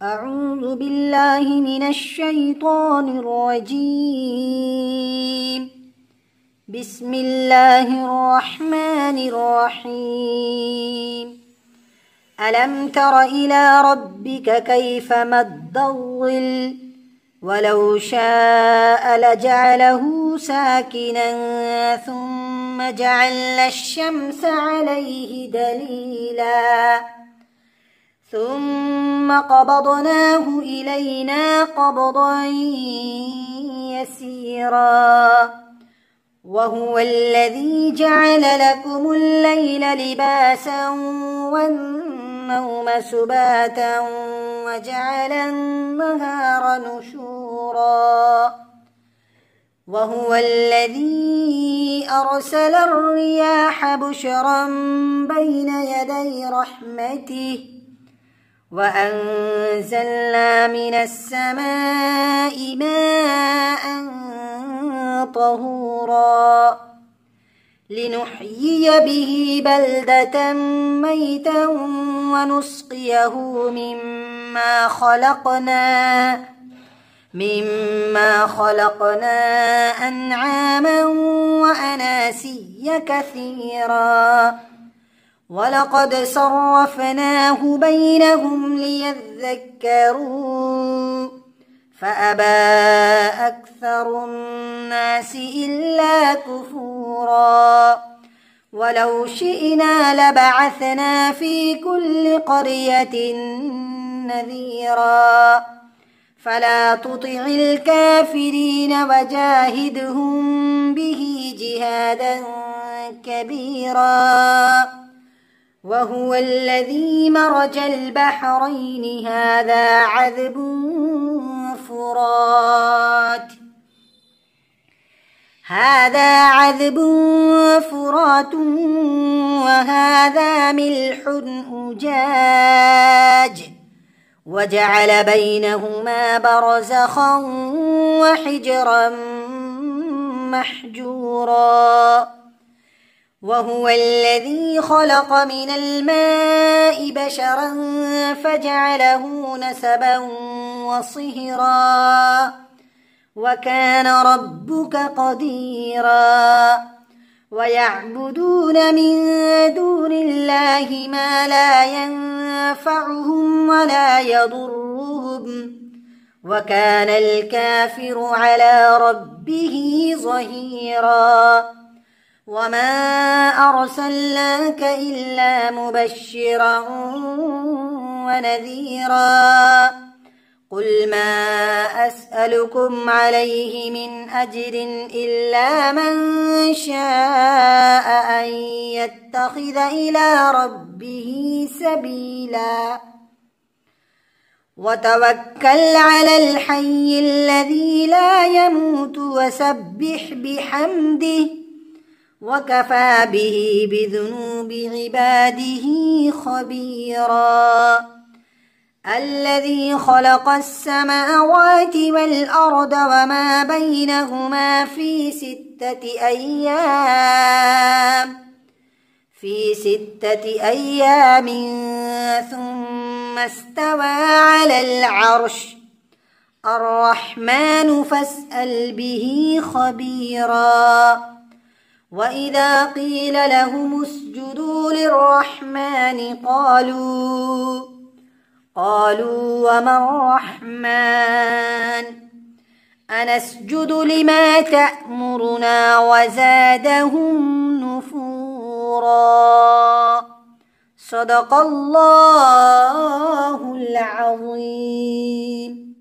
أعوذ بالله من الشيطان الرجيم. بسم الله الرحمن الرحيم. ألم تر إلى ربك كيف مد الظل ولو شاء لجعله ساكنا ثم جعلنا الشمس عليه دليلا ثم قبضناه إلينا قبضا يسيرا وهو الذي جعل لكم الليل لباسا والنوم سباتا وجعل النهار نشورا وهو الذي أرسل الرياح بشرا بين يدي رحمته وأنزلنا من السماء ماء طهورا لنحيي به بلدة ميتا ونسقيه مما خلقنا أنعاما وأناسيا كثيرا ولقد صرفناه بينهم ليذكروا فأبى أكثر الناس إلا كفورا ولو شئنا لبعثنا في كل قرية نذيرا فلا تطع الكافرين وجاهدهم به جهادا كبيرا وهو الذي مرج البحرين هذا عذب فرات وهذا ملح أجاج وجعل بينهما برزخا وحجرا محجورا وهو الذي خلق من الماء بشرا فجعله نسبا وصهرا وكان ربك قديرا ويعبدون من دون الله ما لا ينفعهم ولا يضرهم وكان الكافر على ربه ظهيرا وما أرسلناك إلا مبشرا ونذيرا قل ما أسألكم عليه من أجر إلا من شاء أن يتخذ إلى ربه سبيلا وتوكل على الحي الذي لا يموت وسبح بحمده وكفى به بذنوب عباده خبيرا الذي خلق السماوات والأرض وما بينهما في ستة أيام ثم استوى على العرش الرحمن فاسأل به خبيرا وإذا قيل لهم اسجدوا للرحمن قالوا وما الرحمن أنسجد لما تأمرنا وزادهم نفورا صدق الله العظيم.